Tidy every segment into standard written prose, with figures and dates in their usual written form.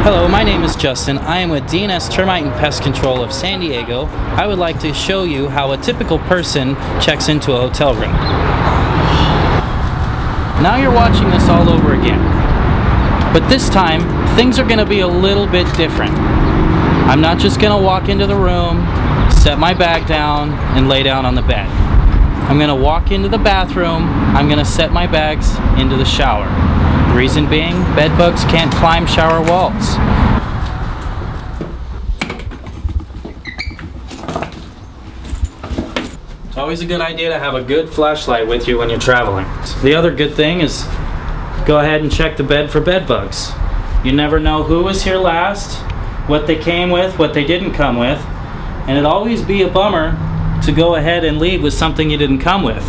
Hello, my name is Justin. I am with D&S Termite and Pest Control of San Diego. I would like to show you how a typical person checks into a hotel room. Now you're watching this all over again. But this time, things are going to be a little bit different. I'm not just going to walk into the room, set my bag down, and lay down on the bed. I'm going to walk into the bathroom, I'm going to set my bags into the shower. The reason being, bed bugs can't climb shower walls. It's always a good idea to have a good flashlight with you when you're traveling. The other good thing is go ahead and check the bed for bed bugs. You never know who was here last, what they came with, what they didn't come with, and it'd always be a bummer to go ahead and leave with something you didn't come with.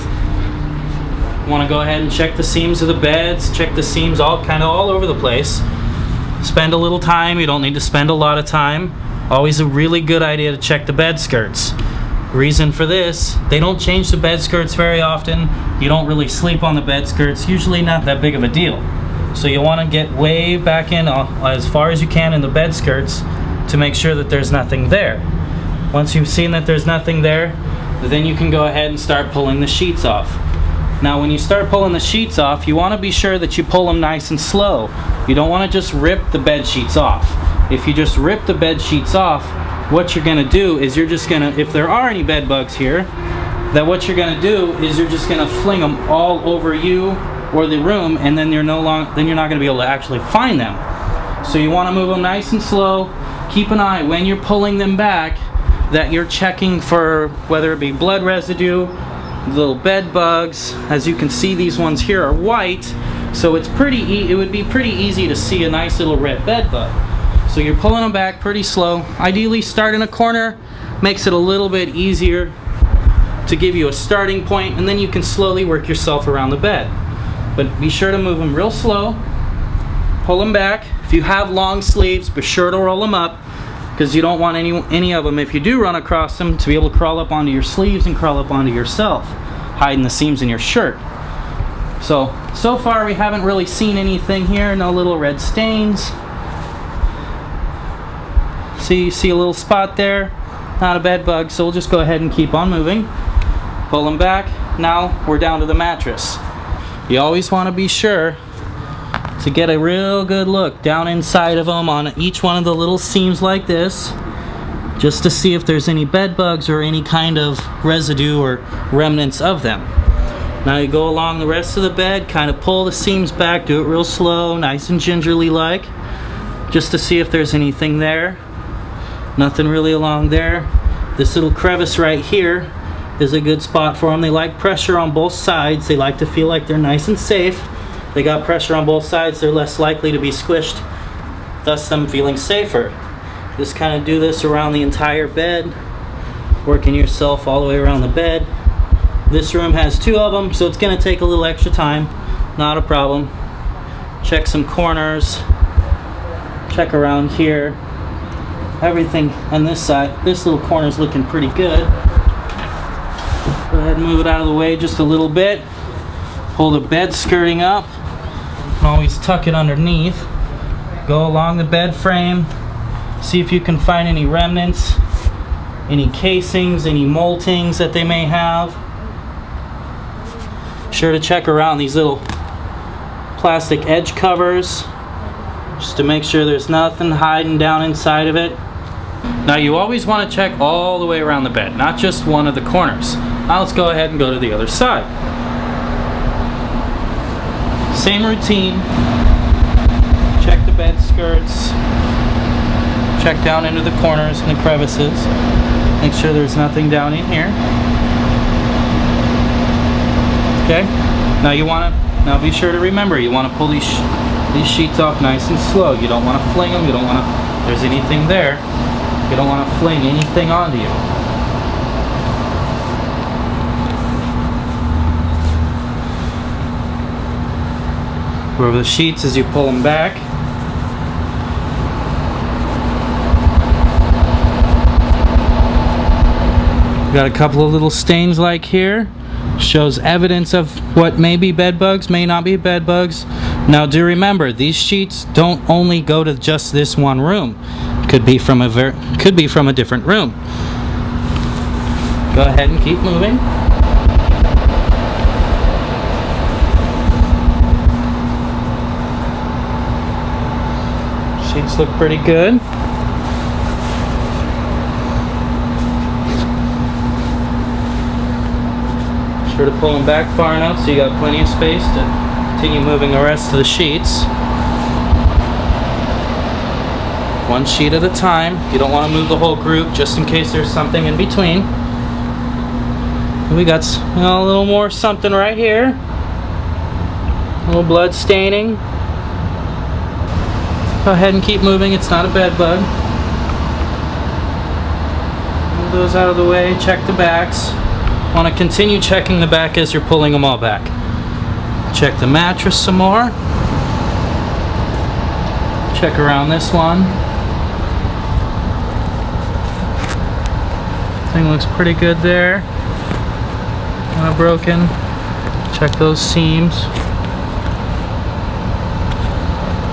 You want to go ahead and check the seams of the beds, check the seams all over the place. Spend a little time, you don't need to spend a lot of time. Always a really good idea to check the bed skirts. Reason for this, they don't change the bed skirts very often. You don't really sleep on the bed skirts, usually not that big of a deal. So you want to get way back in as far as you can in the bed skirts to make sure that there's nothing there. Once you've seen that there's nothing there, then you can go ahead and start pulling the sheets off. Now when you start pulling the sheets off, you want to be sure that you pull them nice and slow. You don't want to just rip the bed sheets off. If you just rip the bed sheets off, what you're going to do is you're just going to, if there are any bed bugs here, that what you're going to do is you're just going to fling them all over you or the room, and then you're not going to be able to actually find them. So you want to move them nice and slow. Keep an eye when you're pulling them back that you're checking for whether it be blood residue, little bed bugs. As you can see, these ones here are white, so it would be pretty easy to see a nice little red bed bug. So you're pulling them back pretty slow. Ideally start in a corner, makes it a little bit easier to give you a starting point, and then you can slowly work yourself around the bed. But be sure to move them real slow, pull them back. If you have long sleeves, be sure to roll them up, because you don't want any of them, if you do run across them, to be able to crawl up onto your sleeves and crawl up onto yourself, hiding the seams in your shirt. So far we haven't really seen anything here, no little red stains. See a little spot there, not a bed bug, so we'll just go ahead and keep on moving. Pull them back. Now we're down to the mattress. You always want to be sure to get a real good look down inside of them on each one of the little seams like this, just to see if there's any bed bugs or any kind of residue or remnants of them. Now you go along the rest of the bed, kind of pull the seams back, do it real slow, nice and gingerly like, just to see if there's anything there. Nothing really along there. This little crevice right here is a good spot for them. They like pressure on both sides. They like to feel like they're nice and safe. They got pressure on both sides, they're less likely to be squished, thus them feeling safer. Just kind of do this around the entire bed, working yourself all the way around the bed. This room has 2 of them, so it's going to take a little extra time. Not a problem. Check some corners, check around here. Everything on this side, this little corner is looking pretty good. Go ahead and move it out of the way just a little bit. Pull the bed skirting up. Always tuck it underneath. Go along the bed frame. See if you can find any remnants, any casings, any moltings that they may have. Sure to check around these little plastic edge covers, just to make sure there's nothing hiding down inside of it. Now you always want to check all the way around the bed, not just one of the corners. Now let's go ahead and go to the other side. Same routine. Check the bed skirts. Check down into the corners and the crevices. Make sure there's nothing down in here. Okay. Now be sure to remember, you want to pull these sheets off nice and slow. You don't want to fling them. You don't want to. If there's anything there, you don't want to fling anything onto you. Go over the sheets as you pull them back. Got a couple of little stains like here. Shows evidence of what may be bed bugs, may not be bed bugs. Now do remember, these sheets don't only go to just this one room. Could be from a different room. Go ahead and keep moving. Sheets look pretty good. Sure to pull them back far enough so you got plenty of space to continue moving the rest of the sheets. One sheet at a time. You don't want to move the whole group just in case there's something in between. We got a little more something right here. A little blood staining. Go ahead and keep moving. It's not a bed bug. Move those out of the way. Check the backs. Want to continue checking the back as you're pulling them all back. Check the mattress some more. Check around this one. Thing looks pretty good there. Not broken. Check those seams.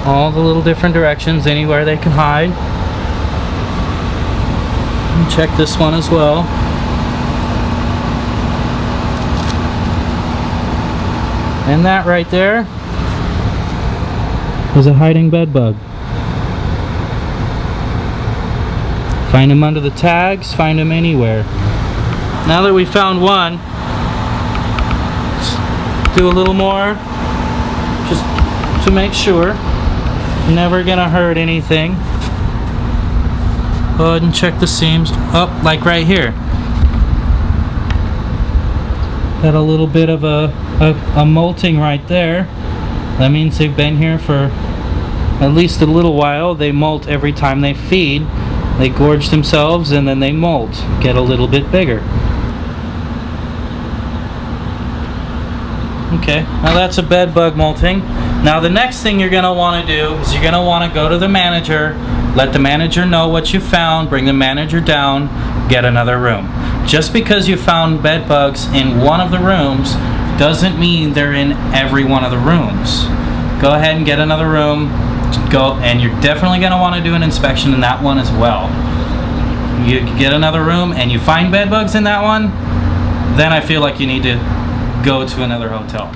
All the little different directions, anywhere they can hide. And check this one as well. And that right there is a hiding bed bug. Find them under the tags, find them anywhere. Now that we found one, let's do a little more just to make sure. Never gonna hurt anything. Go ahead and check the seams up, like right here. Got a little bit of a molting right there. That means they've been here for at least a little while. They molt every time they feed. They gorge themselves and then they molt, get a little bit bigger. Okay, now that's a bed bug molting. Now the next thing you're going to want to do is you're going to want to go to the manager, let the manager know what you found, bring the manager down, get another room. Just because you found bed bugs in one of the rooms doesn't mean they're in every one of the rooms. Go ahead and get another room. Go, and you're definitely going to want to do an inspection in that one as well. You get another room and you find bed bugs in that one, then I feel like you need to go to another hotel.